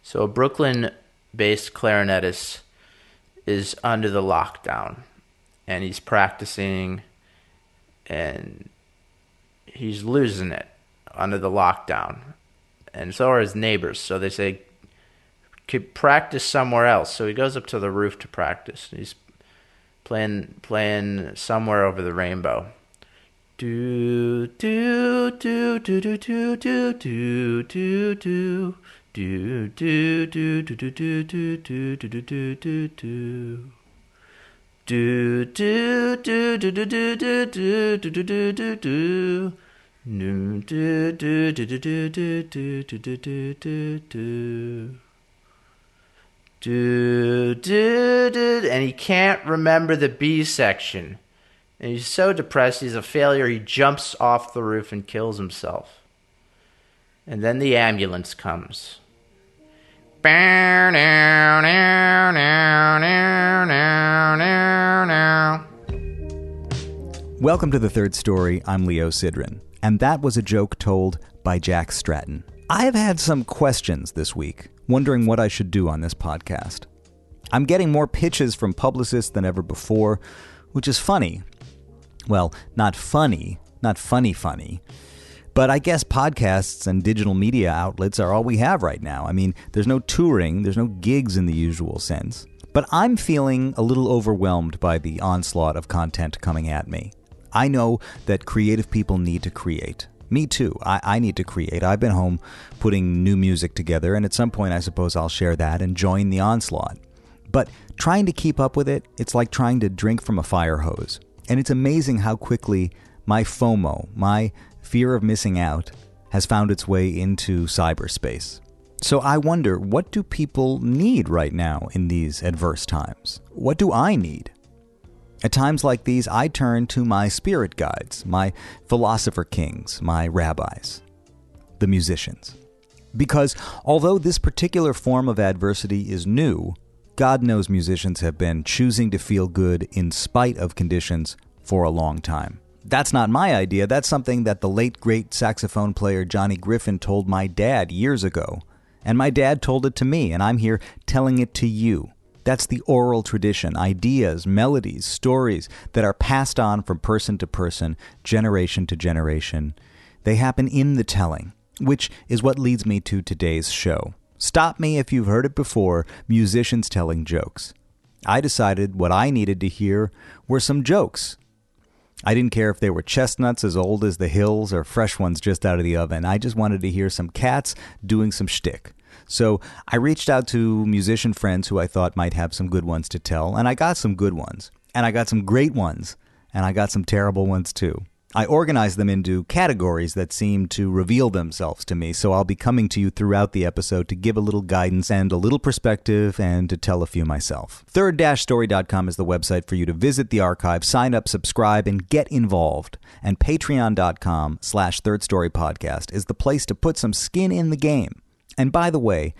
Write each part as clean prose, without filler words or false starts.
So a Brooklyn-based clarinetist is under the lockdown, and he's practicing, and he's losing it under the lockdown. And so are his neighbors. So they say, could practice somewhere else. So he goes up to the roof to practice. He's playing Somewhere Over the Rainbow. Do do do do do do do do do do. Do do do do do do do do do do do do. Do do do do do do do do do do do do. Do do do do do do do do do do do do. Do do do, and he can't remember the B section. And he's so depressed, he's a failure, he jumps off the roof and kills himself. And then the ambulance comes. Welcome to The Third Story. I'm Leo Sidran, and that was a joke told by Jack Stratton. I have had some questions this week, wondering what I should do on this podcast. I'm getting more pitches from publicists than ever before, which is funny. Well, not funny, but I guess podcasts and digital media outlets are all we have right now. I mean, there's no touring, there's no gigs in the usual sense. But I'm feeling a little overwhelmed by the onslaught of content coming at me. I know that creative people need to create. Me too. I need to create. I've been home putting new music together, and at some point I suppose I'll share that and join the onslaught. But trying to keep up with it, it's like trying to drink from a fire hose. And it's amazing how quickly my FOMO, my fear of missing out, has found its way into cyberspace. So I wonder, what do people need right now in these adverse times? What do I need? At times like these, I turn to my spirit guides, my philosopher kings, my rabbis, the musicians. Because although this particular form of adversity is new, God knows musicians have been choosing to feel good in spite of conditions for a long time. That's not my idea. That's something that the late, great saxophone player Johnny Griffin told my dad years ago. And my dad told it to me, and I'm here telling it to you. That's the oral tradition, ideas, melodies, stories that are passed on from person to person, generation to generation. They happen in the telling, which is what leads me to today's show. Stop me if you've heard it before, musicians telling jokes. I decided what I needed to hear were some jokes. I didn't care if they were chestnuts as old as the hills or fresh ones just out of the oven. I just wanted to hear some cats doing some shtick. So I reached out to musician friends who I thought might have some good ones to tell, and I got some good ones, and I got some great ones, and I got some terrible ones too. I organized them into categories that seemed to reveal themselves to me, so I'll be coming to you throughout the episode to give a little guidance and a little perspective and to tell a few myself. Third-story.com is the website for you to visit the archive, sign up, subscribe, and get involved. And patreon.com/thirdstorypodcast is the place to put some skin in the game. And by the way,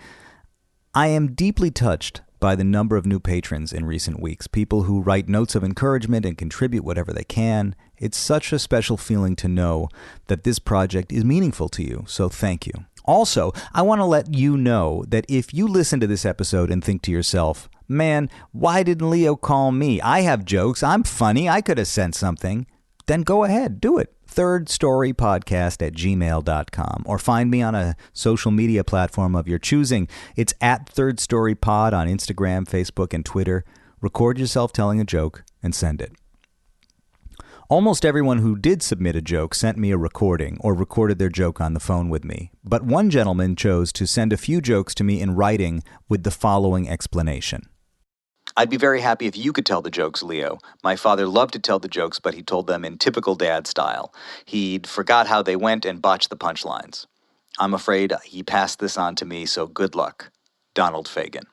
I am deeply touched by the number of new patrons in recent weeks, people who write notes of encouragement and contribute whatever they can. It's such a special feeling to know that this project is meaningful to you, so thank you. Also, I want to let you know that if you listen to this episode and think to yourself, man, why didn't Leo call me? I have jokes, I'm funny, I could have sent something. Then go ahead, do it. thirdstorypodcast@gmail.com, or find me on a social media platform of your choosing. It's @thirdstorypod on Instagram, Facebook, and Twitter. Record yourself telling a joke and send it. Almost everyone who did submit a joke sent me a recording or recorded their joke on the phone with me. But one gentleman chose to send a few jokes to me in writing with the following explanation. I'd be very happy if you could tell the jokes, Leo. My father loved to tell the jokes, but he told them in typical dad style. He'd forgot how they went and botched the punchlines. I'm afraid he passed this on to me, so good luck. Donald Fagen.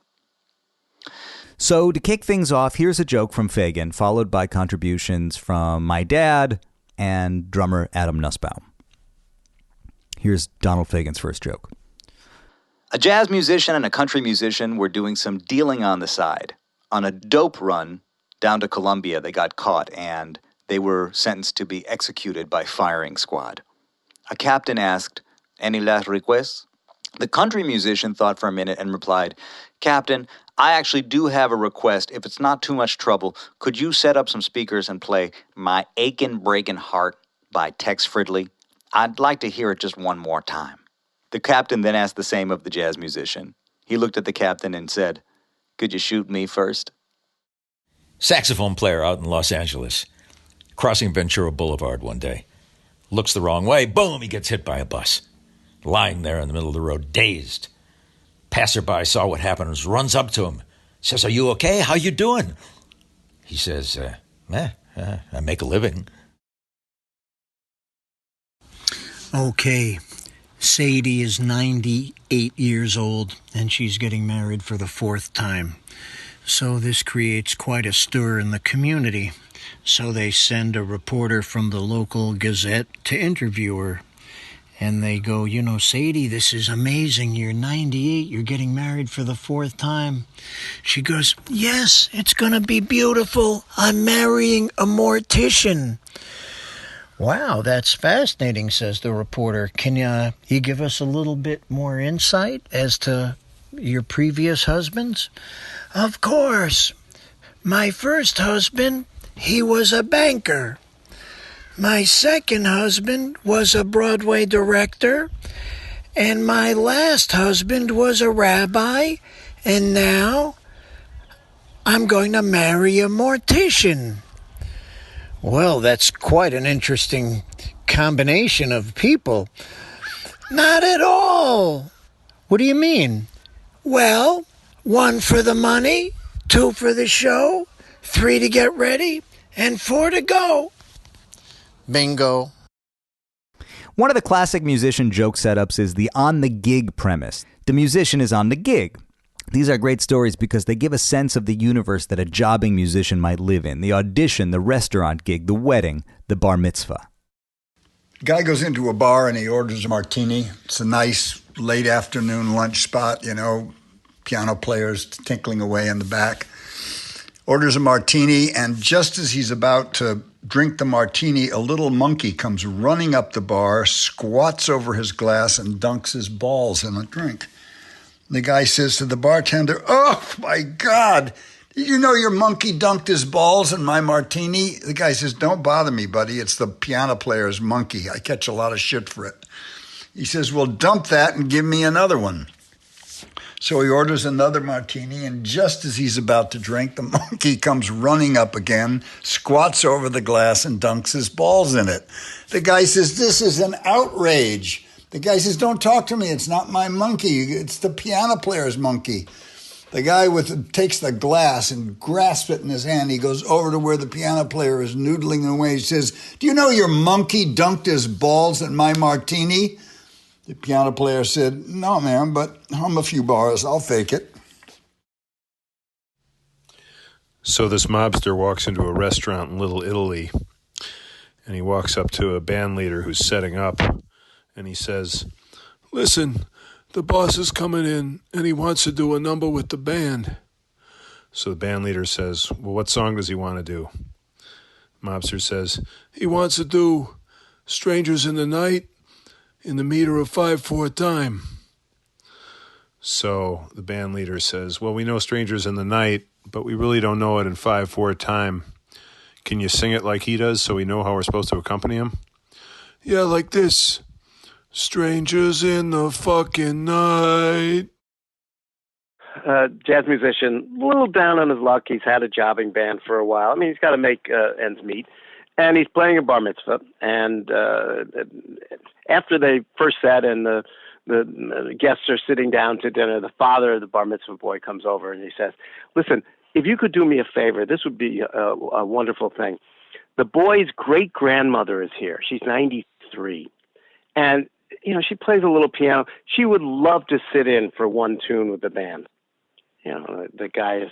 So to kick things off, here's a joke from Fagen, followed by contributions from my dad and drummer Adam Nussbaum. Here's Donald Fagen's first joke. A jazz musician and a country musician were doing some dealing on the side. On a dope run down to Colombia, they got caught, and they were sentenced to be executed by firing squad. A captain asked, "Any last requests?" The country musician thought for a minute and replied, "Captain, I actually do have a request. If it's not too much trouble, could you set up some speakers and play My Achin' Breakin' Heart by Tex Fridley? I'd like to hear it just one more time." The captain then asked the same of the jazz musician. He looked at the captain and said, "Could you shoot me first?" Saxophone player out in Los Angeles, crossing Ventura Boulevard one day. Looks the wrong way, boom, he gets hit by a bus. Lying there in the middle of the road, dazed. Passerby saw what happened, runs up to him. Says, "Are you okay? How you doing?" He says, I make a living. Okay, Sadie is 98 years old, and she's getting married for the 4th time. So this creates quite a stir in the community. So they send a reporter from the local Gazette to interview her. And they go, "Sadie, this is amazing. You're 98. You're getting married for the 4th time." She goes, "Yes, it's going to be beautiful. I'm marrying a mortician." "Wow, that's fascinating," says the reporter. "Can you give us a little bit more insight as to your previous husbands?" "Of course. My first husband, he was a banker. My second husband was a Broadway director, and my last husband was a rabbi, and now I'm going to marry a mortician." "Well, that's quite an interesting combination of people." "Not at all." "What do you mean?" "Well, 1 for the money, 2 for the show, 3 to get ready, and 4 to go." Bingo. One of the classic musician joke setups is the on-the-gig premise. The musician is on the gig. These are great stories because they give a sense of the universe that a jobbing musician might live in. The audition, the restaurant gig, the wedding, the bar mitzvah. Guy goes into a bar and he orders a martini. It's a nice late afternoon lunch spot, piano players tinkling away in the back. Orders a martini, and just as he's about to drink the martini, a little monkey comes running up the bar, squats over his glass, and dunks his balls in a drink. The guy says to the bartender, "Oh, my God, did you know your monkey dunked his balls in my martini?" The guy says, "Don't bother me, buddy. It's the piano player's monkey. I catch a lot of shit for it." He says, "Well, dump that and give me another one." So he orders another martini, and just as he's about to drink, the monkey comes running up again, squats over the glass, and dunks his balls in it. The guy says, "This is an outrage." The guy says, "Don't talk to me. It's not my monkey. It's the piano player's monkey." The guy takes the glass and grasps it in his hand. He goes over to where the piano player is noodling away. He says, "Do you know your monkey dunked his balls in my martini?" The piano player said, "No, man, but hum a few bars. I'll fake it." So this mobster walks into a restaurant in Little Italy, and he walks up to a band leader who's setting up, and he says, "Listen, the boss is coming in, and he wants to do a number with the band." So the band leader says, "Well, what song does he want to do?" Mobster says, "He wants to do Strangers in the Night in the meter of 5/4 time." So the band leader says, "Well, we know Strangers in the Night, but we really don't know it in 5/4 time. Can you sing it like he does so we know how we're supposed to accompany him?" "Yeah, like this. Strangers in the fucking night." Jazz musician, a little down on his luck. He's had a jobbing band for a while. I mean, he's got to make ends meet. And he's playing a bar mitzvah. And after they first sat and the guests are sitting down to dinner, the father of the bar mitzvah boy comes over and he says, "Listen, if you could do me a favor, this would be a wonderful thing. The boy's great-grandmother is here. She's 93. And, she plays a little piano. She would love to sit in for one tune with the band." The guy is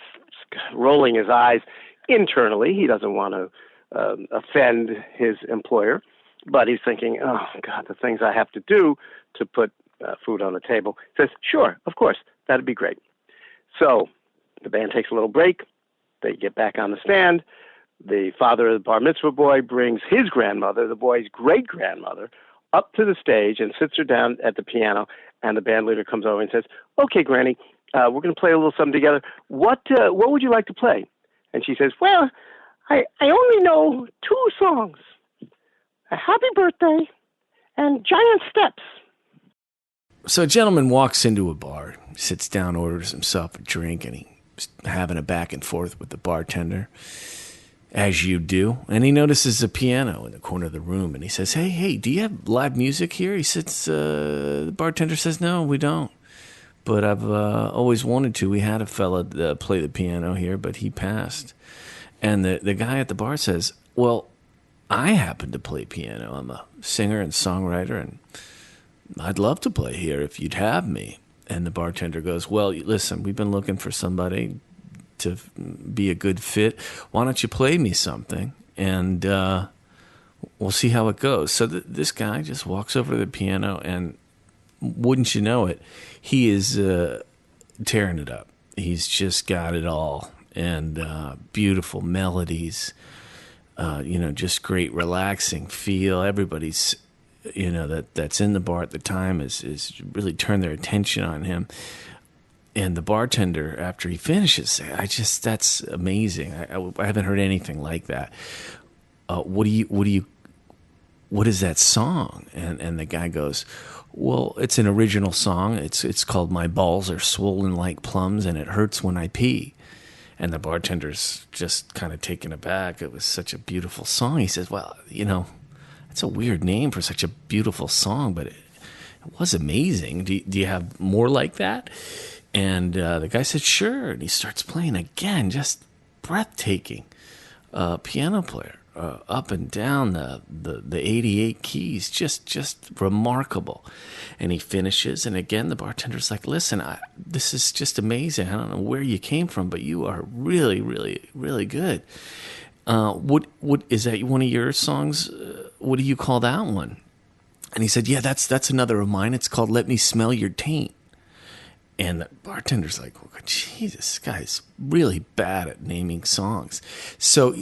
rolling his eyes internally. He doesn't want to offend his employer, but he's thinking, "Oh, God, the things I have to do to put food on the table." He says, "Sure, of course, that'd be great." So the band takes a little break. They get back on the stand. The father of the bar mitzvah boy brings his grandmother, the boy's great-grandmother, up to the stage and sits her down at the piano And the band leader comes over and says, "Okay, Granny, we're going to play a little something together. What would you like to play?" And she says, "Well, I only know 2 songs, A Happy Birthday and Giant Steps." So a gentleman walks into a bar, sits down, orders himself a drink, and he's having a back and forth with the bartender, as you do. And he notices a piano in the corner of the room, and he says, Hey, do you have live music here? He says, the bartender says, "No, we don't. But I've always wanted to. We had a fella play the piano here, but he passed." And the guy at the bar says, "Well, I happen to play piano. I'm a singer and songwriter, and I'd love to play here if you'd have me." And the bartender goes, "Well, listen, we've been looking for somebody to be a good fit. Why don't you play me something, and we'll see how it goes." So this guy just walks over to the piano, and wouldn't you know it, he is tearing it up. He's just got it all, and beautiful melodies, just great relaxing feel. Everybody's that's in the bar at the time is really turned their attention on him. And the bartender, after he finishes, that's amazing. I haven't heard anything like that. What is that song? And the guy goes, "Well, it's an original song. It's called My Balls Are Swollen Like Plums and It Hurts When I Pee." And the bartender's just kind of taken aback. It was such a beautiful song. He says, "Well, it's a weird name for such a beautiful song, but it was amazing. Do you have more like that?" And the guy said, "Sure." And he starts playing again, just breathtaking piano player, up and down the 88 keys, just remarkable. And he finishes, and again the bartender's like, "Listen, this is just amazing. I don't know where you came from, but you are really, really, really good. What is that? One of your songs? What do you call that one?" And he said, "Yeah, that's another of mine. It's called Let Me Smell Your Taint." And the bartender's like, "Oh, Jesus, this guy's really bad at naming songs." So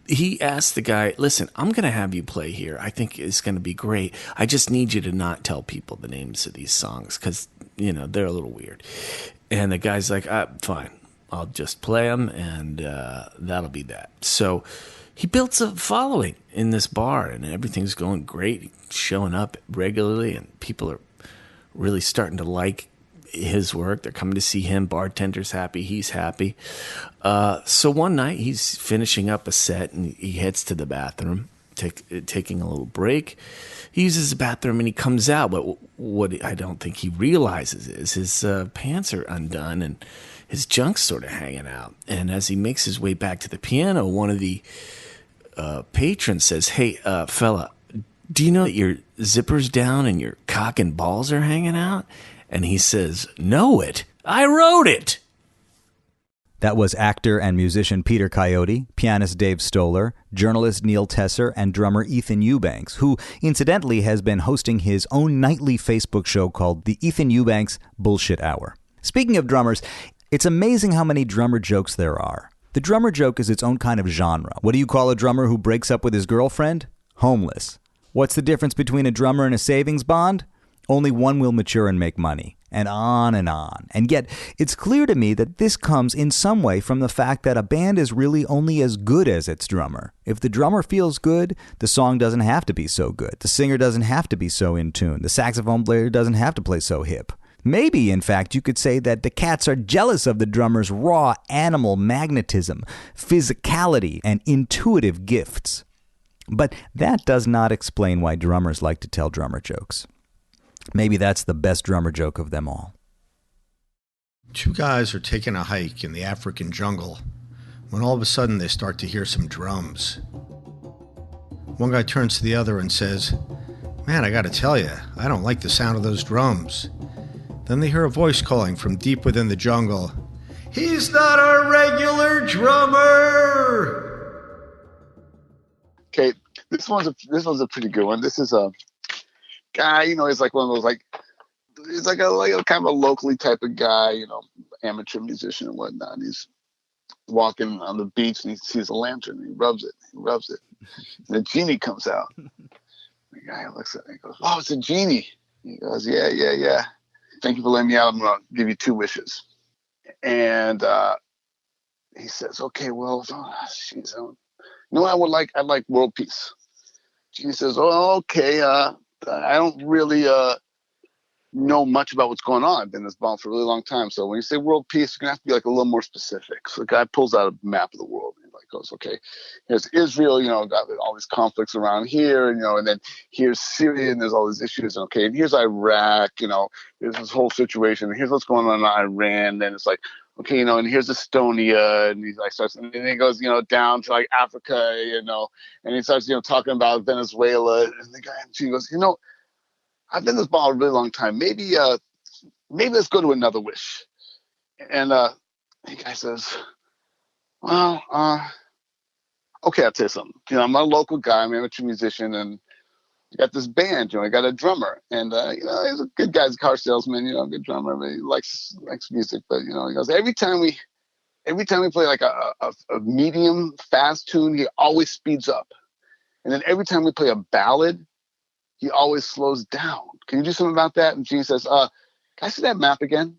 he asked the guy, "Listen, I'm going to have you play here. I think it's going to be great. I just need you to not tell people the names of these songs because, they're a little weird." And the guy's like, "Fine. I'll just play them, and that'll be that." So he built a following in this bar, and everything's going great. He's showing up regularly, and people are really starting to like his work. They're coming to see him. Bartender's happy. He's happy. So one night he's finishing up a set, and he heads to the bathroom, taking a little break. He uses the bathroom, and he comes out, but what I don't think he realizes is his pants are undone, and his junk's sort of hanging out. And as he makes his way back to the piano, one of the patrons says, "Hey, fella, do you know that your zipper's down and your cock and balls are hanging out?" And he says, "Know it? I wrote it." That was actor and musician Peter Coyote, pianist Dave Stoller, journalist Neil Tesser, and drummer Ethan Eubanks, who incidentally has been hosting his own nightly Facebook show called The Ethan Eubanks Bullshit Hour. Speaking of drummers, it's amazing how many drummer jokes there are. The drummer joke is its own kind of genre. What do you call a drummer who breaks up with his girlfriend? Homeless. What's the difference between a drummer and a savings bond? Only one will mature and make money. And on and on. And yet, it's clear to me that this comes in some way from the fact that a band is really only as good as its drummer. If the drummer feels good, the song doesn't have to be so good. The singer doesn't have to be so in tune. The saxophone player doesn't have to play so hip. Maybe, in fact, you could say that the cats are jealous of the drummer's raw animal magnetism, physicality, and intuitive gifts. But that does not explain why drummers like to tell drummer jokes. Maybe that's the best drummer joke of them all. 2 guys are taking a hike in the African jungle when all of a sudden they start to hear some drums. One guy turns to the other and says, "Man, I gotta tell you, I don't like the sound of those drums." Then they hear a voice calling from deep within the jungle, "He's not our regular drummer!" Okay, this one's a pretty good one. This is a guy, he's like one of those he's like a kind of a locally type of guy, amateur musician and whatnot. And he's walking on the beach and he sees a lantern and he rubs it. And a genie comes out. The guy looks at it and goes, "Oh, it's a genie." He goes, Yeah. thank you for letting me out. I'm going to give you 2 wishes. And he says, okay, well, geez, you know what I would like? I'd like world peace. She says, oh, okay. I don't really know much about what's going on. I've been in this bomb for a really long time. So when you say world peace, you're going to have to be like a little more specific. So the guy pulls out a map of the world and like goes, okay, here's Israel, got all these conflicts around here, and then here's Syria and there's all these issues. Okay, and here's Iraq, there's this whole situation. And here's what's going on in Iran. Then it's like, okay, and here's Estonia, and he's like starts, and then he goes, down to like Africa, and he starts, talking about Venezuela. And the guy, she goes, I've been in this ball a really long time. Maybe let's go to another wish. And the guy says, well, okay, I'll tell you something. I'm a local guy. I'm an amateur musician, and I got this band. I got a drummer, and he's a good guy. He's a car salesman. A good drummer. But he likes music. But he goes, every time we play like a medium fast tune, he always speeds up, and then every time we play a ballad, he always slows down. Can you do something about that? And Gene says, can I see that map again?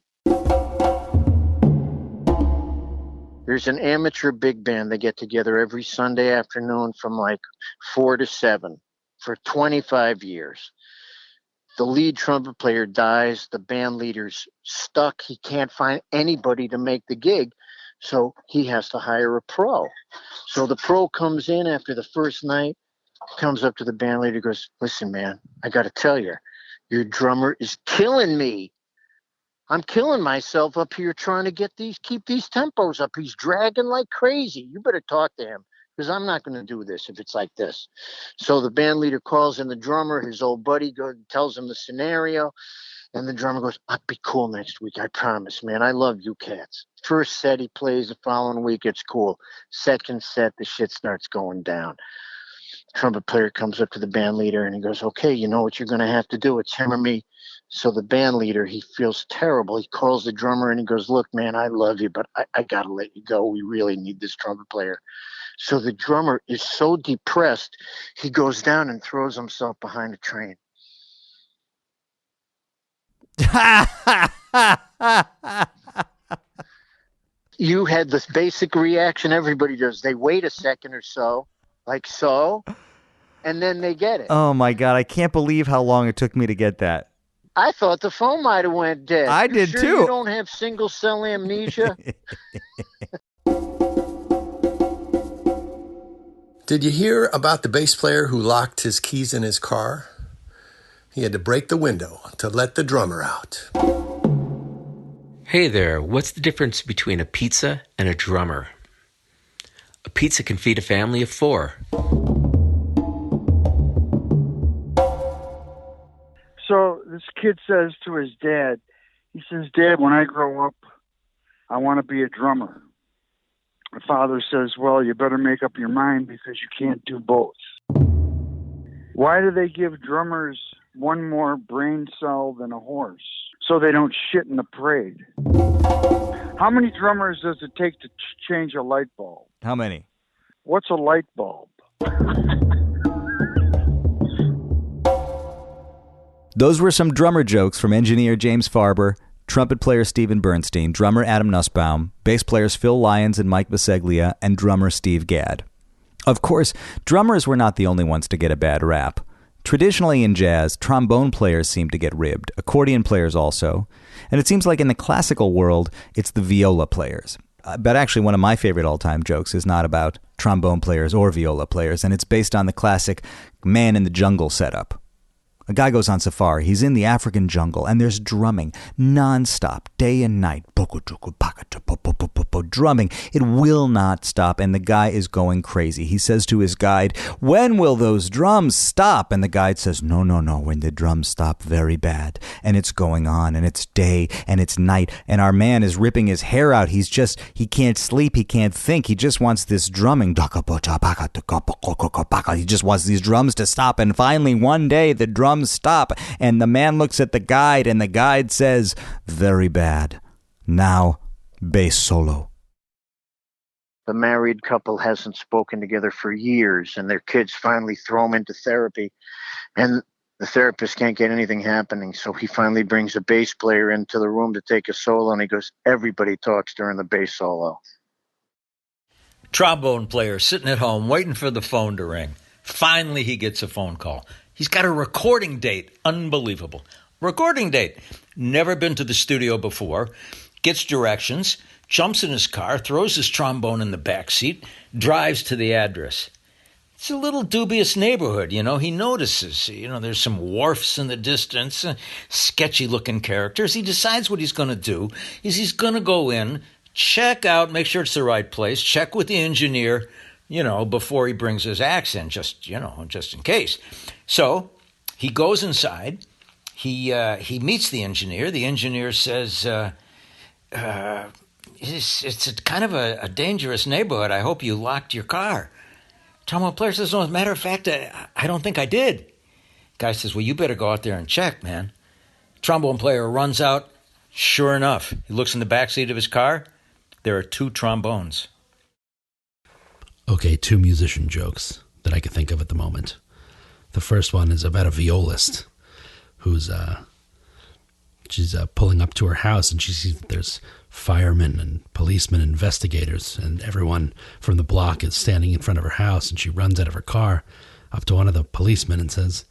There's an amateur big band. They get together every Sunday afternoon from like 4 to 7 for 25 years. The lead trumpet player dies. The band leader's stuck. He can't find anybody to make the gig. So he has to hire a pro. So the pro comes in after the first night, comes up to the band leader, goes, listen, man, I got to tell you, your drummer is killing me. I'm killing myself up here trying to keep these tempos up. He's dragging like crazy. You better talk to him because I'm not going to do this if it's like this. So the band leader calls in the drummer. His old buddy tells him the scenario. And the drummer goes, I'll be cool next week. I promise, man. I love you cats. First set he plays, the following week it's cool. Second set, the shit starts going down. Trumpet player comes up to the band leader and he goes, okay, you know what you're going to have to do. It's him or me. So the band leader, he feels terrible. He calls the drummer and he goes, look, man, I love you, but I got to let you go. We really need this trumpet player. So the drummer is so depressed, he goes down and throws himself behind a train. You had this basic reaction everybody does. They wait a second or so, like so, and then they get it. Oh, my God. I can't believe how long it took me to get that. I thought the phone might have went dead. I did sure too. You don't have single cell amnesia? Did you hear about the bass player who locked his keys in his car? He had to break the window to let the drummer out. Hey there, what's the difference between a pizza and a drummer? A pizza can feed a family of 4. So this kid says to his dad, he says, Dad, when I grow up, I want to be a drummer. The father says, well, you better make up your mind because you can't do both. Why do they give drummers one more brain cell than a horse? So they don't shit in the parade. How many drummers does it take to change a light bulb? How many? What's a light bulb? Those were some drummer jokes from engineer James Farber, trumpet player Stephen Bernstein, drummer Adam Nussbaum, bass players Phil Lyons and Mike Biseglia, and drummer Steve Gadd. Of course, drummers were not the only ones to get a bad rap. Traditionally in jazz, trombone players seem to get ribbed, accordion players also, and it seems like in the classical world, it's the viola players. But actually, one of my favorite all-time jokes is not about trombone players or viola players, and it's based on the classic man in the jungle setup. A guy goes on safari. He's in the African jungle, and there's drumming nonstop, day and night. Drumming. It will not stop, and the guy is going crazy. He says to his guide, when will those drums stop? And the guide says, no, when the drums stop, very bad. And it's going on, and it's day, and it's night, and our man is ripping his hair out. He can't sleep, he can't think. He just wants this drumming. He just wants these drums to stop, and finally one day the drums stop, and the man looks at the guide, and the guide says, very bad. Now, bass solo. The married couple hasn't spoken together for years, and their kids finally throw them into therapy. And The therapist can't get anything happening, so he finally brings a bass player into the room to take a solo, and he goes, everybody talks during the bass solo. Trombone player sitting at home waiting for the phone to ring. Finally, he gets a phone call. He's got a recording date. Unbelievable. Recording date. Never been to the studio before. Gets directions, jumps in his car, throws his trombone in the back seat, drives to the address. It's a little dubious neighborhood, you know. He notices, there's some wharfs in the distance, sketchy-looking characters. He decides what he's going to do is he's going to go in, check out, make sure it's the right place, check with the engineer, before he brings his axe in, just in case. So he goes inside. He meets the engineer. The engineer says, it's a kind of a dangerous neighborhood. I hope you locked your car. Trombone player says, no, as a matter of fact, I don't think I did. Guy says, well, you better go out there and check, man. Trombone player runs out. Sure enough, he looks in the backseat of his car. There are 2 trombones. Okay, 2 musician jokes that I can think of at the moment. The first one is about a violist who's she's pulling up to her house, and she sees that there's firemen and policemen, investigators, and everyone from the block is standing in front of her house, and she runs out of her car up to one of the policemen and says,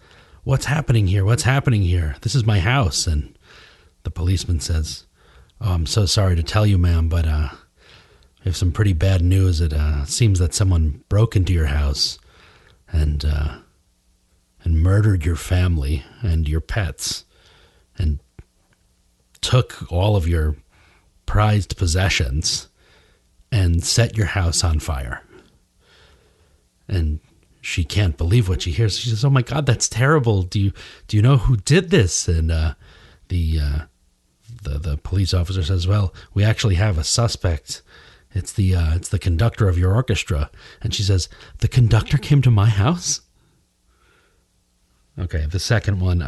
"What's happening here? What's happening here? This is my house." And the policeman says, "Oh, I'm so sorry to tell you, ma'am, but we have some pretty bad news. It seems that someone broke into your house and murdered your family and your pets and took all of your prized possessions and set your house on fire." And she can't believe what she hears. She says, "Oh my God, that's terrible. Do you know who did this?" And the police officer says, "Well, we actually have a suspect. It's the conductor of your orchestra." And she says, "The conductor came to my house?" Okay, the second one,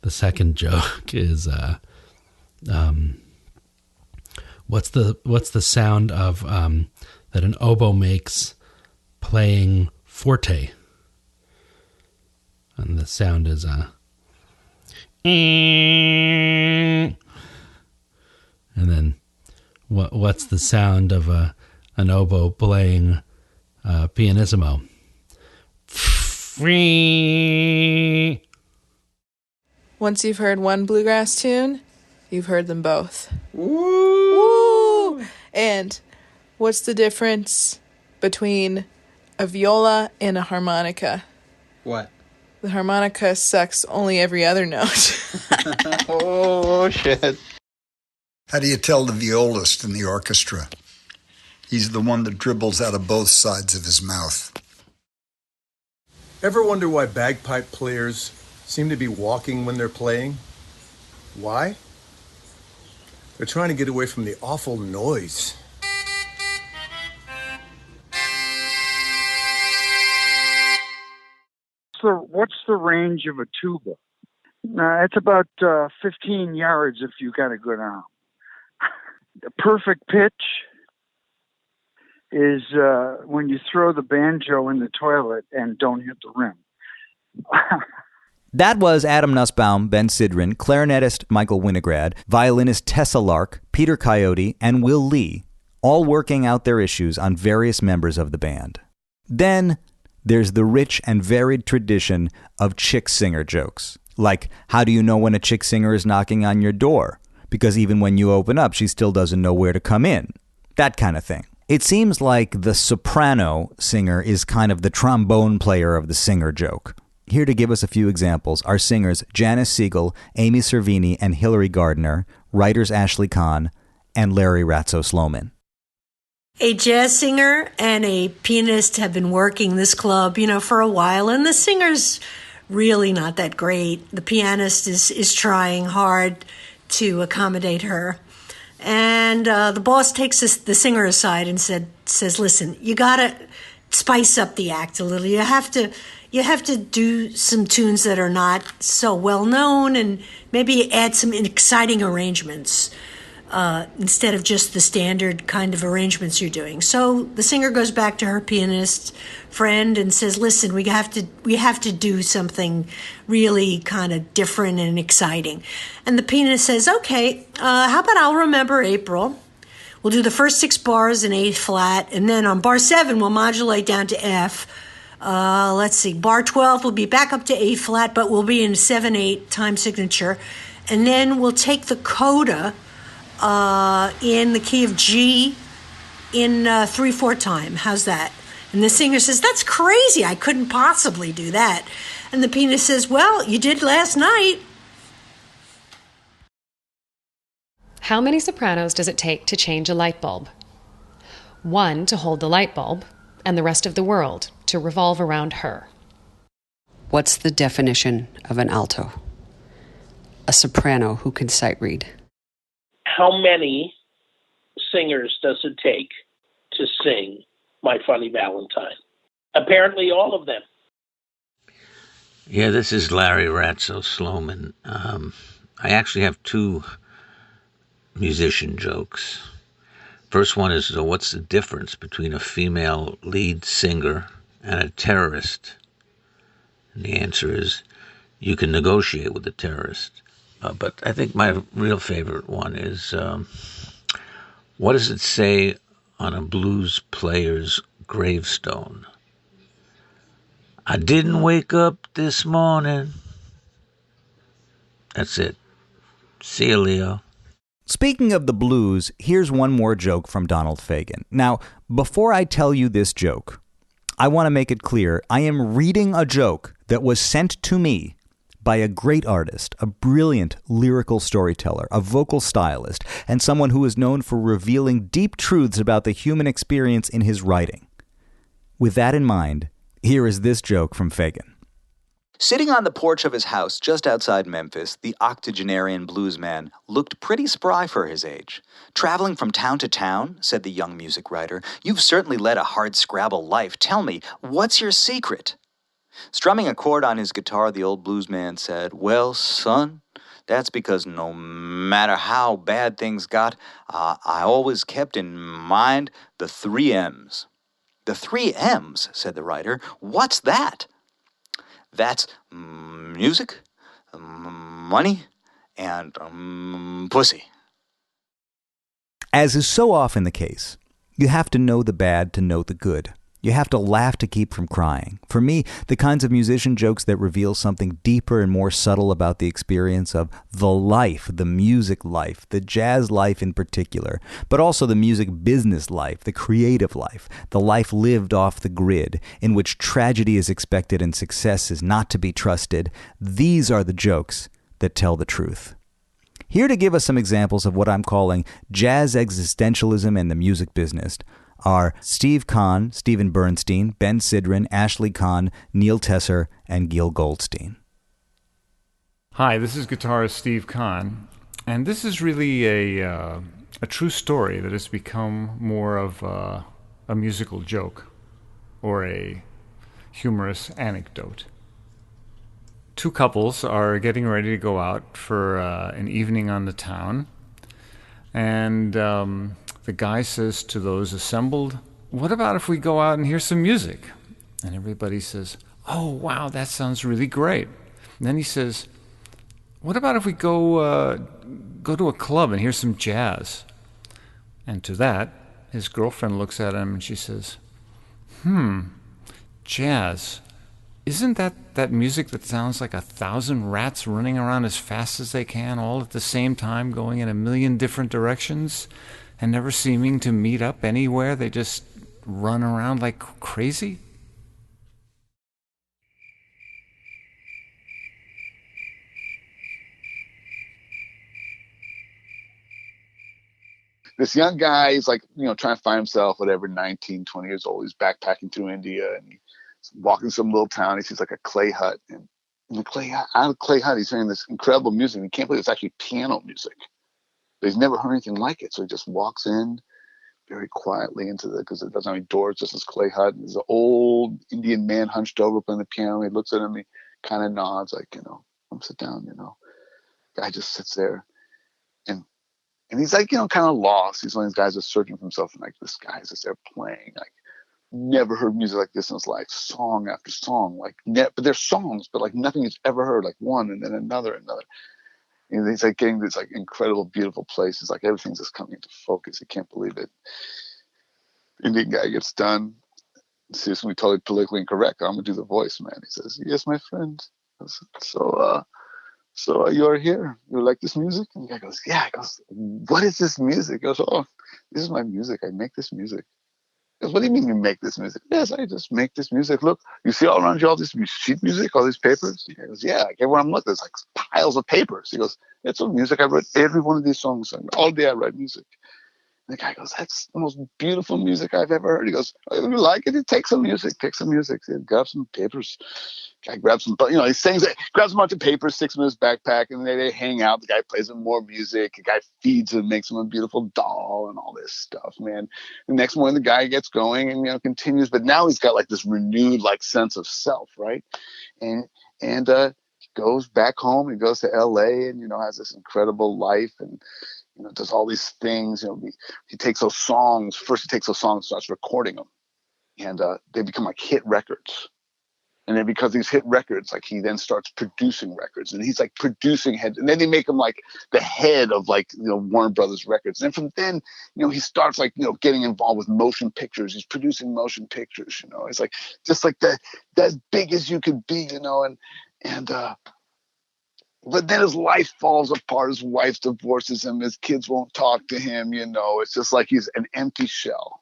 the second joke is what's the sound of that an oboe makes playing forte? And the sound is and then what's the sound of an oboe playing pianissimo? Once you've heard one bluegrass tune, you've heard them both. Woo! And what's the difference between a viola and a harmonica? What? The harmonica sucks only every other note. Oh, shit. How do you tell the violist in the orchestra? He's the one that dribbles out of both sides of his mouth. Ever wonder why bagpipe players seem to be walking when they're playing? Why? They're trying to get away from the awful noise. What's the range of a tuba? It's about 15 yards if you got a good arm. The perfect pitch is when you throw the banjo in the toilet and don't hit the rim. That was Adam Nussbaum, Ben Sidran, clarinetist Michael Winograd, violinist Tessa Lark, Peter Coyote, and Will Lee, all working out their issues on various members of the band. Then there's the rich and varied tradition of chick singer jokes. Like, how do you know when a chick singer is knocking on your door? Because even when you open up, she still doesn't know where to come in. That kind of thing. It seems like the soprano singer is kind of the trombone player of the singer joke. Here to give us a few examples are singers Janis Siegel, Amy Cervini, and Hilary Gardner, writers Ashley Kahn, and Larry Ratso Sloman. A jazz singer and a pianist have been working this club, for a while, and the singer's really not that great. The pianist is trying hard to accommodate her. And the boss takes the singer aside and says, "Listen, you gotta spice up the act a little. You have to do some tunes that are not so well known, and maybe add some exciting arrangements. instead of just the standard kind of arrangements you're doing. So the singer goes back to her pianist friend and says, listen, we have to do something really kind of different and exciting. And the pianist says, okay, how about I'll remember April. We'll do the first 6 bars in A flat, and then on bar 7, we'll modulate down to F. Let's see, bar 12 will be back up to A flat, but we'll be in 7/8 time signature. And then we'll take the coda in the key of G in 3/4 time. How's that? And the singer says, that's crazy. I couldn't possibly do that. And the pianist says, well, you did last night. How many sopranos does it take to change a light bulb? 1 to hold the light bulb, and the rest of the world to revolve around her. What's the definition of an alto? A soprano who can sight read. How many singers does it take to sing My Funny Valentine? Apparently all of them. Yeah, this is Larry Ratso, Sloman. I actually have 2 musician jokes. First one is, so what's the difference between a female lead singer and a terrorist? And the answer is, you can negotiate with a terrorist. But I think my real favorite one is, what does it say on a blues player's gravestone? I didn't wake up this morning. That's it. See you, Leo. Speaking of the blues, here's one more joke from Donald Fagen. Now, before I tell you this joke, I want to make it clear I am reading a joke that was sent to me by a great artist, a brilliant lyrical storyteller, a vocal stylist, and someone who is known for revealing deep truths about the human experience in his writing. With that in mind, here is this joke from Fagen. Sitting on the porch of his house just outside Memphis, the octogenarian bluesman looked pretty spry for his age. Traveling from town to town, said the young music writer, you've certainly led a hard-scrabble life. Tell me, what's your secret? Strumming a chord on his guitar, the old bluesman said, well, son, that's because no matter how bad things got, I always kept in mind the 3 M's. The 3 M's, said the writer. What's that? That's music, money, and pussy. As is so often the case, you have to know the bad to know the good. You have to laugh to keep from crying. For me, the kinds of musician jokes that reveal something deeper and more subtle about the experience of the life, the music life, the jazz life in particular, but also the music business life, the creative life, the life lived off the grid, in which tragedy is expected and success is not to be trusted. These are the jokes that tell the truth. Here to give us some examples of what I'm calling jazz existentialism and the music business are Steve Kahn, Stephen Bernstein, Ben Sidran, Ashley Kahn, Neil Tesser, and Gil Goldstein. Hi, this is guitarist Steve Kahn, and this is really a true story that has become more of a musical joke or a humorous anecdote. 2 couples are getting ready to go out for an evening on the town, and the guy says to those assembled, what about if we go out and hear some music? And everybody says, oh, wow, that sounds really great. And then he says, what about if we go to a club and hear some jazz? And to that, his girlfriend looks at him and she says, jazz. Isn't that music that sounds like 1,000 rats running around as fast as they can, all at the same time, going in a million different directions, and never seeming to meet up anywhere? They just run around like crazy? This young guy is like, trying to find himself, whatever, 19, 20 years old. He's backpacking through India and he's walking some little town. He sees like a clay hut. And in the out of the clay hut, he's hearing this incredible music. And he can't believe it's actually piano music. But he's never heard anything like it. So he just walks in very quietly because it doesn't have any doors, just this clay hut. And there's an old Indian man hunched over playing the piano. He looks at him, he kind of nods like, come sit down, Guy just sits there. And And he's like, kind of lost. He's one of these guys that's searching for himself, and like this guy's just there playing, like never heard music like this in his life, song after song, like but they're songs, but like nothing he's ever heard, like one and then another. And he's like getting this like incredible, beautiful places, like everything's just coming into focus. He can't believe it. Indian guy gets done. See, it's gonna be totally politically incorrect. I'm gonna do the voice, man. He says, "Yes, my friend. So you're here. You like this music?" And the guy goes, "Yeah." He goes, "What is this music?" He goes, "Oh, this is my music. I make this music." He goes, "What do you mean you make this music?" "Yes, I just make this music. Look, you see all around you all this sheet music, all these papers?" The guy goes, "Yeah, like everywhere I'm looking, there's like piles of papers." He goes, "It's all music. I wrote every one of these songs. All day I write music." And the guy goes, "That's the most beautiful music I've ever heard." He goes, "Oh, you like it? Take some music. Take some music. Grab some papers." Guy grabs some, he sings it, grabs a bunch of papers, sticks them in his backpack, and they hang out. The guy plays him more music. The guy feeds him, makes him a beautiful doll and all this stuff, man. The next morning, the guy gets going and, continues. But now he's got like this renewed like sense of self, right? And he goes back home. He goes to L.A. and, has this incredible life and, does all these things. He takes those songs. First, he takes those songs, starts recording them, and they become like hit records. And then because these hit records, like he then starts producing records, and he's like producing heads, and then they make him like the head of like Warner Brothers Records. And from then, he starts like getting involved with motion pictures. He's producing motion pictures. It's like just like that as big as you could be, but then his life falls apart. His wife divorces him. His kids won't talk to him. It's just like he's an empty shell.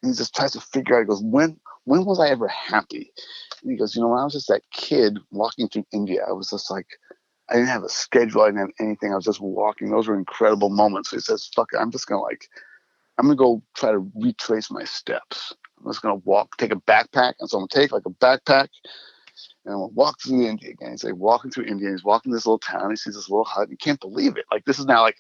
And he just tries to figure out, he goes, when was I ever happy? And he goes, when I was just that kid walking through India, I was just like, I didn't have a schedule. I didn't have anything. I was just walking. Those were incredible moments. So he says, fuck it. I'm going to go try to retrace my steps. I'm just going to walk, take a backpack. And so I'm going to take like a backpack and I'm going to walk through India again. He's like walking through India. He's walking this little town. He sees this little hut. He can't believe it. Like this is now like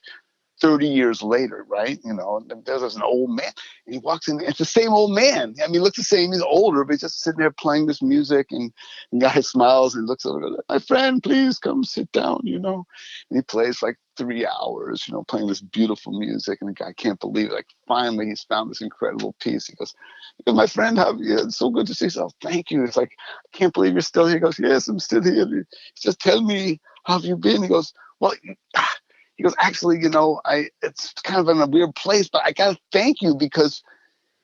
30 years later, right? And there's an old man, and he walks in, and it's the same old man. I mean, he looks the same, he's older, but he's just sitting there playing this music, and the guy smiles and looks over and goes, "My friend, please come sit down," And he plays like 3 hours, playing this beautiful music, and the guy can't believe it. Like, finally, he's found this incredible piece. He goes, "My friend, it's so good to see you." "Oh, thank you." It's like, "I can't believe you're still here." He goes, "Yes, I'm still here." He says, "Tell me, how have you been?" He goes, "Well," he goes, "Actually, it's kind of in a weird place, but I got to thank you because,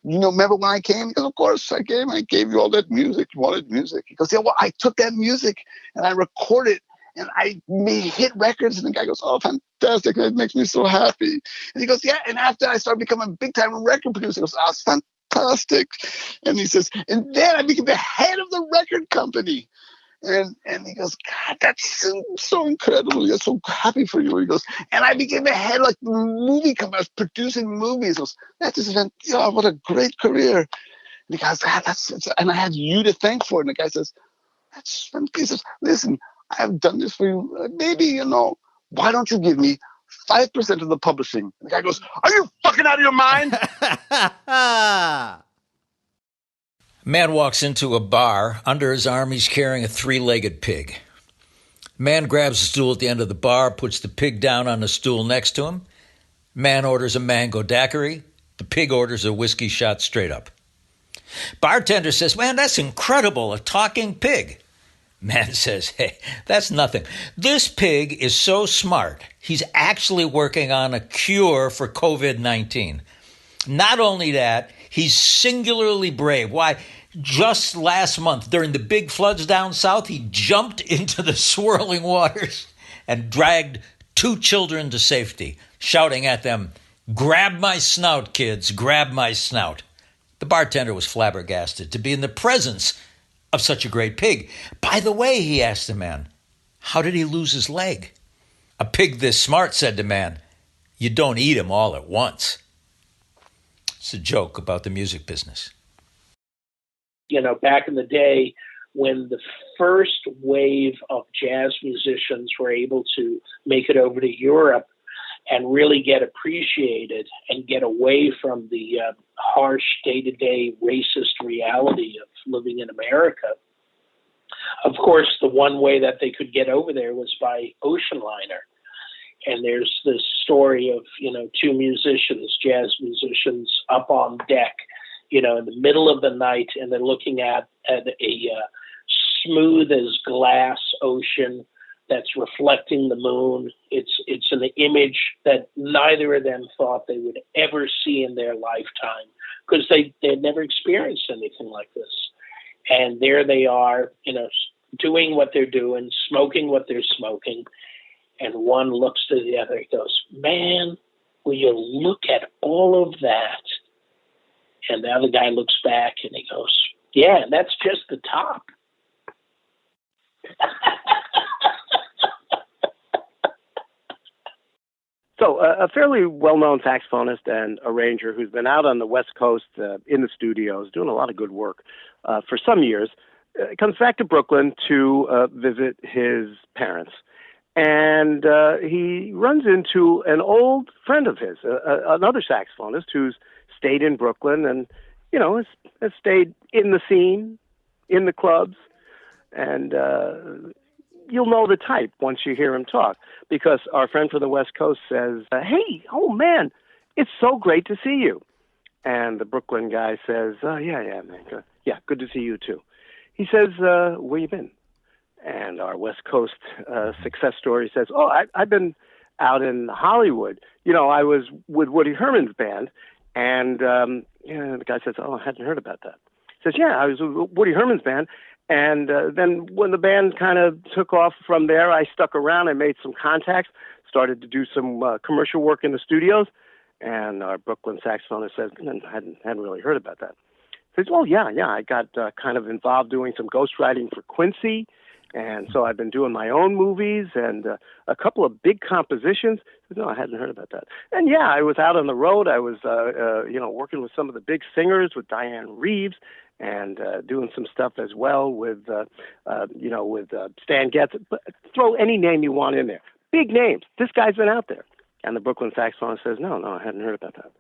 remember when I came?" He goes, "Of course I came. I gave you all that music. You wanted music." He goes, "Yeah, well, I took that music and I recorded and I made hit records." And the guy goes, "Oh, fantastic. That makes me so happy." And he goes, "Yeah. And after I started becoming a big time record producer," he goes, "Oh, it's fantastic." And he says, "And then I became the head of the record company." And he goes, "God, that's so incredible. I'm so happy for you." He goes, "And I became a head like movie company. I was producing movies." He goes, "That is what a great career." And he goes, "And I had you to thank for it." And the guy says, "That's fantastic." He says, "Listen, I have done this for you. Maybe, why don't you give me 5% of the publishing?" And the guy goes, "Are you fucking out of your mind?" Man walks into a bar. Under his arm, he's carrying a 3-legged pig. Man grabs a stool at the end of the bar, puts the pig down on the stool next to him. Man orders a mango daiquiri. The pig orders a whiskey shot straight up. Bartender says, "Man, that's incredible, a talking pig." Man says, "Hey, that's nothing. This pig is so smart, he's actually working on a cure for COVID-19. Not only that, he's singularly brave. Why, just last month, during the big floods down south, he jumped into the swirling waters and dragged 2 children to safety, shouting at them, 'Grab my snout, kids, grab my snout.'" The bartender was flabbergasted to be in the presence of such a great pig. "By the way," he asked the man, "how did he lose his leg?" "A pig this smart," said the man, "you don't eat him all at once." It's a joke about the music business. Back in the day when the first wave of jazz musicians were able to make it over to Europe and really get appreciated and get away from the harsh day-to-day racist reality of living in America, of course, the one way that they could get over there was by ocean liner. And there's this story of, two musicians, jazz musicians, up on deck, in the middle of the night, and they're looking at a smooth as glass ocean that's reflecting the moon. It's an image that neither of them thought they would ever see in their lifetime, because they had never experienced anything like this. And there they are, doing what they're doing, smoking what they're smoking. And one looks to the other and goes, "Man, will you look at all of that?" And the other guy looks back and he goes, "Yeah, that's just the top." So a fairly well-known saxophonist and arranger who's been out on the West Coast in the studios doing a lot of good work for some years, comes back to Brooklyn to visit his parents. And he runs into an old friend of his, another saxophonist who's stayed in Brooklyn and, has stayed in the scene, in the clubs. And you'll know the type once you hear him talk, because our friend from the West Coast says, "Hey, oh man, it's so great to see you." And the Brooklyn guy says, "Oh, yeah, man. Yeah, good to see you too." He says, "Where you been?" And our West Coast success story says, "Oh, I've been out in Hollywood. I was with Woody Herman's band." And the guy says, "Oh, I hadn't heard about that." He says, "Yeah, I was with Woody Herman's band. And then when the band kind of took off from there, I stuck around. I made some contacts, started to do some commercial work in the studios." And our Brooklyn saxophonist says, "I hadn't really heard about that." He says, "Well, yeah. I got kind of involved doing some ghostwriting for Quincy. And so I've been doing my own movies and a couple of big compositions." He says, "No, I hadn't heard about that." And yeah, I was out on the road. I was, working with some of the big singers, with Diane Reeves, and doing some stuff as well with Stan Getz. But throw any name you want in there. Big names. This guy's been out there. And the Brooklyn saxophonist says, No, I hadn't heard about that."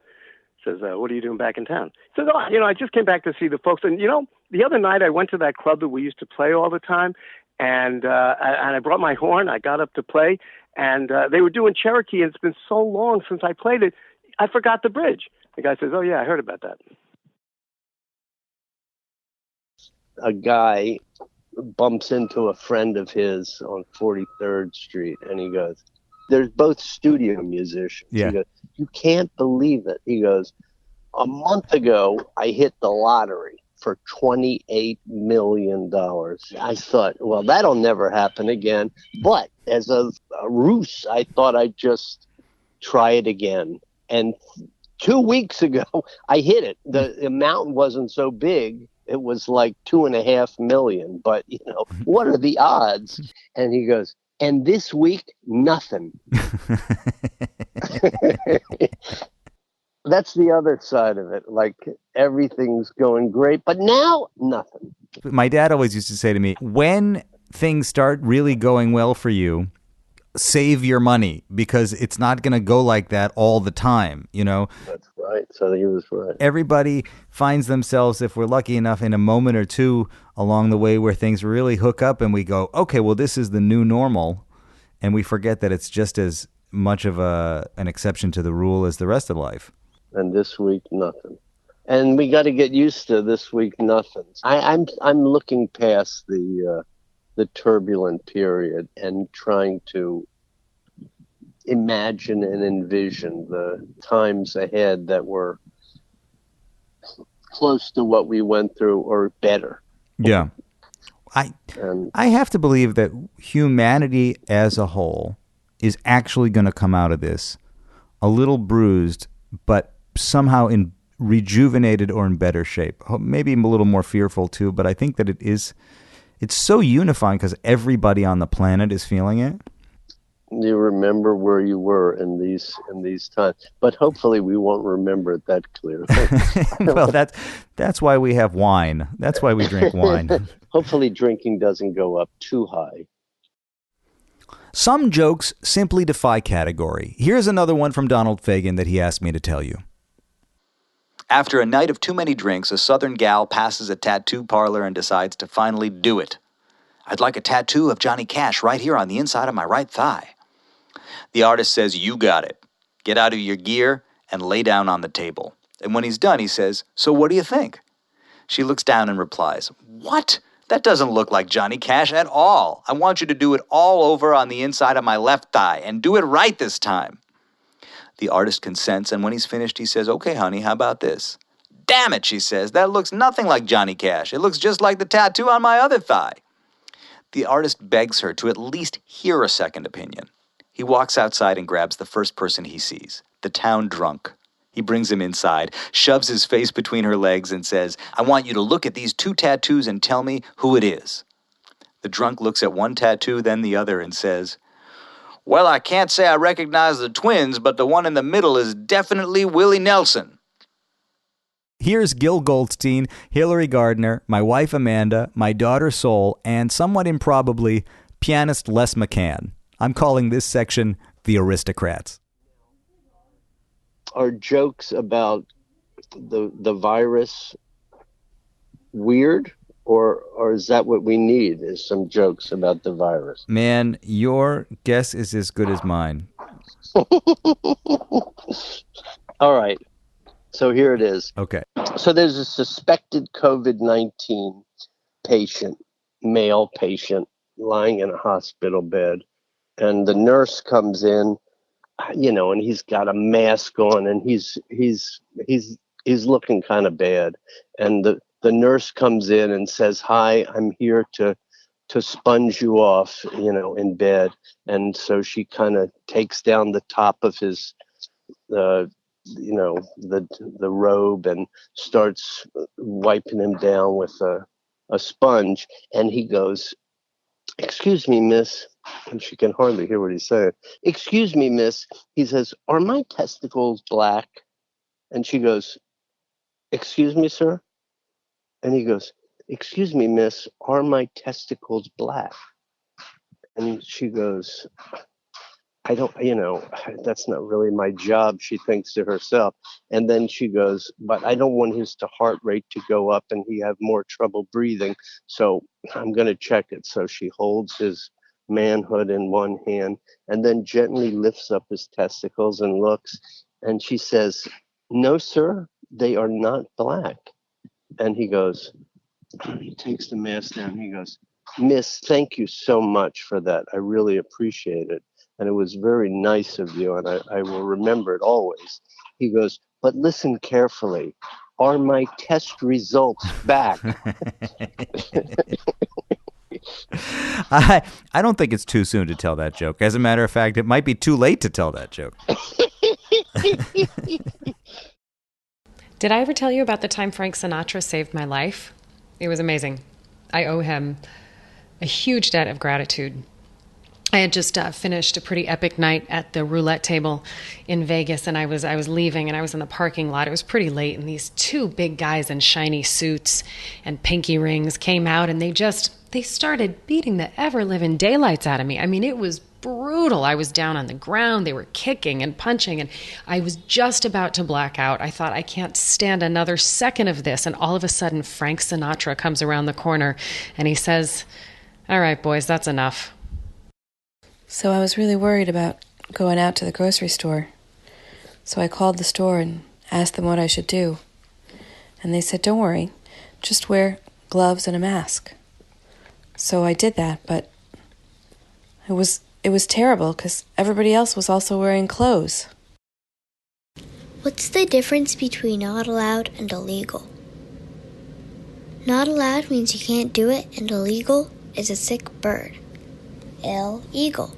He says, "What are you doing back in town?" He says, "Oh, I just came back to see the folks. And, the other night I went to that club that we used to play all the time. And I brought my horn. I got up to play. And they were doing Cherokee. And it's been so long since I played it, I forgot the bridge." The guy says, "Oh, yeah, I heard about that." A guy bumps into a friend of his on 43rd Street, and he goes, "There's both studio musicians." Yeah. He goes, "You can't believe it." He goes, "A month ago, I hit the lottery for $28 million. I thought, well, that'll never happen again. But as a ruse, I thought I'd just try it again. And 2 weeks ago, I hit it. The amount wasn't so big. It was like $2.5 million. But, what are the odds?" And he goes, "And this week, nothing." That's the other side of it. Like, everything's going great, but now nothing. My dad always used to say to me, when things start really going well for you, save your money, because it's not going to go like that all the time, That's right. So he was right. Everybody finds themselves, if we're lucky enough, in a moment or two along the way where things really hook up and we go, okay, well, this is the new normal. And we forget that it's just as much of an exception to the rule as the rest of life. And this week, nothing. And we got to get used to this week, nothing. I'm looking past the turbulent period and trying to imagine and envision the times ahead that were close to what we went through or better. Yeah. I have to believe that humanity as a whole is actually going to come out of this a little bruised, but somehow rejuvenated or in better shape. Maybe a little more fearful too, but I think that it's so unifying because everybody on the planet is feeling it. You remember where you were in these times, but hopefully we won't remember it that clearly. Well, that's why we have wine. That's why we drink wine. Hopefully drinking doesn't go up too high. Some jokes simply defy category. Here's another one from Donald Fagen that he asked me to tell you. After a night of too many drinks, a southern gal passes a tattoo parlor and decides to finally do it. "I'd like a tattoo of Johnny Cash right here on the inside of my right thigh." The artist says, "You got it. Get out of your gear and lay down on the table." And when he's done, he says, "So what do you think?" She looks down and replies, "What? That doesn't look like Johnny Cash at all. I want you to do it all over on the inside of my left thigh, and do it right this time." The artist consents, and when he's finished, he says, "Okay, honey, how about this?" "Damn it," she says, "that looks nothing like Johnny Cash. It looks just like the tattoo on my other thigh." The artist begs her to at least hear a second opinion. He walks outside and grabs the first person he sees, the town drunk. He brings him inside, shoves his face between her legs, and says, "I want you to look at these 2 tattoos and tell me who it is." The drunk looks at one tattoo, then the other, and says, "Well, I can't say I recognize the twins, but the one in the middle is definitely Willie Nelson." Here's Gil Goldstein, Hilary Gardner, my wife Amanda, my daughter Sol, and somewhat improbably, pianist Les McCann. I'm calling this section The Aristocrats. Are jokes about the virus weird, or is that what we need, is some jokes about the virus? Man, your guess is as good as mine. All right. So here it is. Okay. So there's a suspected COVID-19 patient, male patient, lying in a hospital bed. And the nurse comes in, and he's got a mask on, and he's looking kind of bad. And the nurse comes in and says, "Hi, I'm here to sponge you off, in bed." And so she kind of takes down the top of his the robe and starts wiping him down with a sponge. And he goes, "Excuse me, miss." And she can hardly hear what he's saying. "Excuse me, miss." He says, "Are my testicles black?" And she goes, "Excuse me, sir?" And he goes, "Excuse me, miss, are my testicles black?" And she goes, "I don't, that's not really my job," she thinks to herself. And then she goes, "But I don't want his heart rate to go up and he have more trouble breathing. So I'm going to check it." So she holds his manhood in one hand and then gently lifts up his testicles and looks. And she says, "No, sir, they are not black." And he goes, he takes the mask down. He goes, "Miss, thank you so much for that. I really appreciate it. And it was very nice of you, and I will remember it always." He goes, "But listen carefully. Are my test results back?" I don't think it's too soon to tell that joke. As a matter of fact, it might be too late to tell that joke. Did I ever tell you about the time Frank Sinatra saved my life? It was amazing. I owe him a huge debt of gratitude. I had just finished a pretty epic night at the roulette table in Vegas, and I was leaving, and I was in the parking lot. It was pretty late, and these 2 big guys in shiny suits and pinky rings came out, and they started beating the ever-living daylights out of me. I mean, it was brutal. I was down on the ground. They were kicking and punching, and I was just about to black out. I thought, I can't stand another second of this. And all of a sudden, Frank Sinatra comes around the corner, and he says, "All right, boys, that's enough." So I was really worried about going out to the grocery store. So I called the store and asked them what I should do. And they said, "Don't worry, just wear gloves and a mask." So I did that, but it was terrible because everybody else was also wearing clothes. What's the difference between not allowed and illegal? Not allowed means you can't do it, and illegal is a sick bird. Illegal.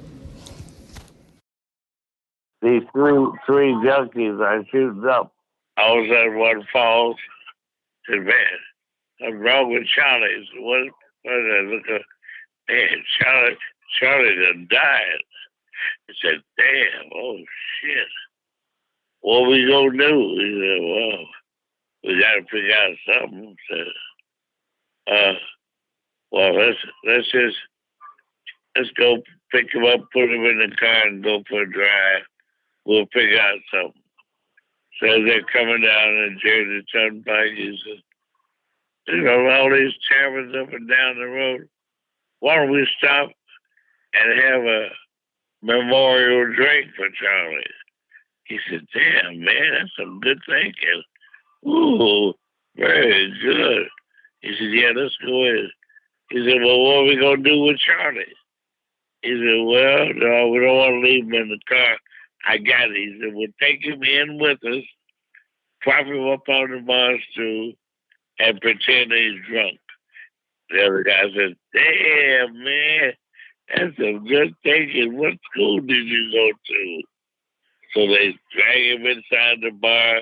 These three junkies are shooting up. All of a sudden, one falls to bed. I'm wrong with Charlie. What I look at? Man, Charlie done died. I said, "Damn, oh shit. What we gonna do?" He said, "Well, we gotta figure out something." Well, let's go pick him up, put him in the car, and go for a drive. We'll figure out something. So they're coming down and Jersey Turnpike, all these taverns up and down the road. Why don't we stop and have memorial drink for Charlie. He said, damn, man, that's some good thinking. Ooh, very good. He said, yeah, let's go in. He said, well, what are we going to do with Charlie? He said, well, no, we don't want to leave him in the car. I got it. He said, we'll take him in with us, prop him up on the bar stool, and pretend he's drunk. The other guy said, damn, man, that's some good thinking. What school did you go to? So they drag him inside the bar.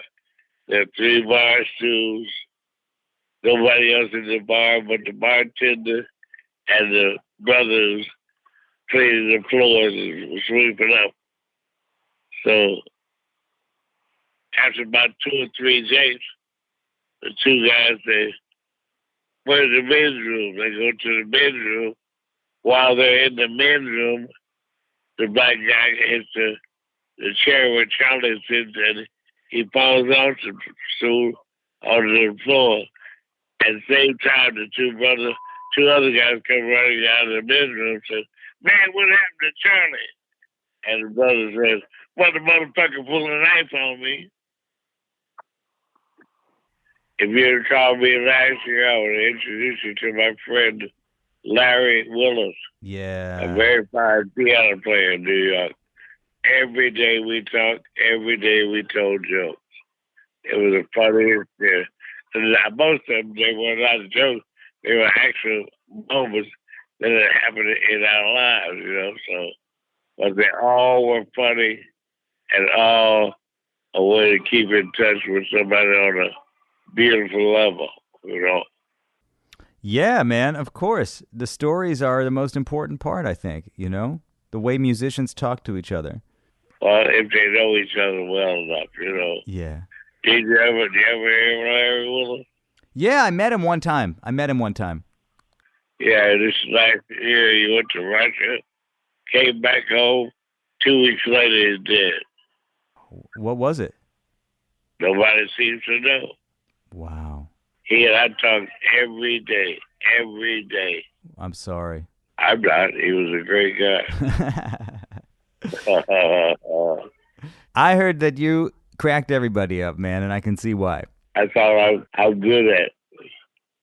There are 3 bar stools. Nobody else in the bar but the bartender and the brothers cleaning the floors and sweeping up. So after about 2 or 3 days, the 2 guys say, where's the men's room? They go to the men's room. While they're in the men's room, the black guy hits the chair where Charlie sits and he falls off the stool onto the floor. At the same time, the 2 other guys come running out of the men's room and say, man, what happened to Charlie? And the brother says, well, the motherfucker pulled a knife on me. If you had called me last year, I would introduce you to my friend Larry Willis. Yeah. A very fine piano player in New York. Every day we talked, every day we told jokes. It was a funny experience. And most of them, they were not jokes. They were actual moments that had happened in our lives, you know. So, but they all were funny and all a way to keep in touch with somebody on a beautiful level, you know. Yeah, man, of course. The stories are the most important part, I think, you know? The way musicians talk to each other. Well, if they know each other well enough, you know. Yeah. Did you ever hear Larry Willis? Yeah, I met him one time. Yeah, this last year he went to Russia, came back home. 2 weeks later, he's dead. What was it? Nobody seems to know. Wow. He and I talked every day. I'm sorry. I'm not. He was a great guy. I heard that you cracked everybody up, man, and I can see why. I thought I'm good at it.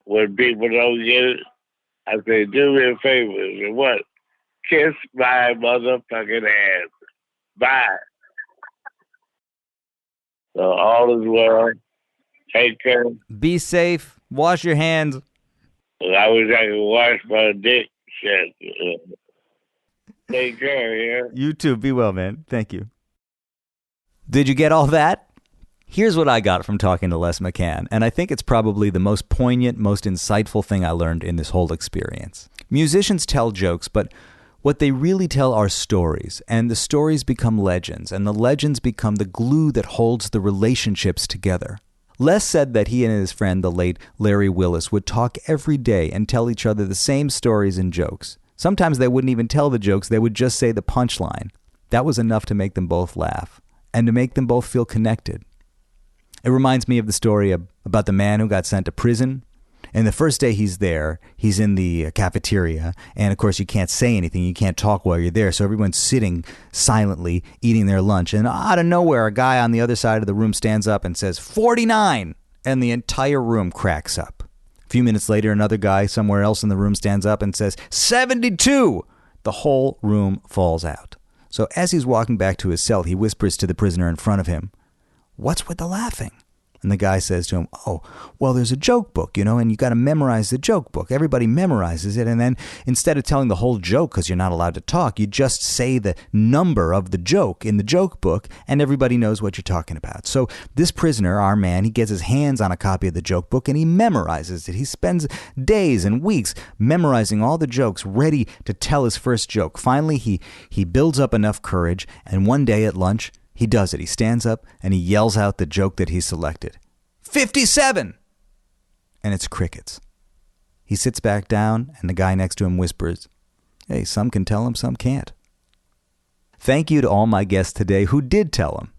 When people don't get it, I say, do me a favor. I say, what? Kiss my motherfucking ass. Bye. So all is well. Take care. Be safe. Wash your hands. I wish I could wash my dick. Shit. Take care, yeah? You too. Be well, man. Thank you. Did you get all that? Here's what I got from talking to Les McCann, and I think it's probably the most poignant, most insightful thing I learned in this whole experience. Musicians tell jokes, but what they really tell are stories, and the stories become legends, and the legends become the glue that holds the relationships together. Les said that he and his friend, the late Larry Willis, would talk every day and tell each other the same stories and jokes. Sometimes they wouldn't even tell the jokes, they would just say the punchline. That was enough to make them both laugh, and to make them both feel connected. It reminds me of the story about the man who got sent to prison. And the first day he's there, he's in the cafeteria. And, of course, you can't say anything. You can't talk while you're there. So everyone's sitting silently, eating their lunch. And out of nowhere, a guy on the other side of the room stands up and says, 49! And the entire room cracks up. A few minutes later, another guy somewhere else in the room stands up and says, 72! The whole room falls out. So as he's walking back to his cell, he whispers to the prisoner in front of him, "What's with the laughing?" And the guy says to him, "Oh, well, there's a joke book, and you got to memorize the joke book. Everybody memorizes it, and then instead of telling the whole joke because you're not allowed to talk, you just say the number of the joke in the joke book, and everybody knows what you're talking about." So this prisoner, our man, he gets his hands on a copy of the joke book, and he memorizes it. He spends days and weeks memorizing all the jokes, ready to tell his first joke. Finally, he builds up enough courage, and one day at lunch, he does it. He stands up and he yells out the joke that he selected. 57! And it's crickets. He sits back down and the guy next to him whispers, "Hey, some can tell him, some can't." Thank you to all my guests today who did tell him.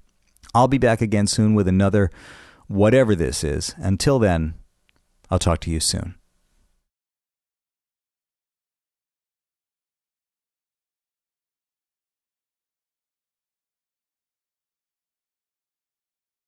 I'll be back again soon with another whatever this is. Until then, I'll talk to you soon.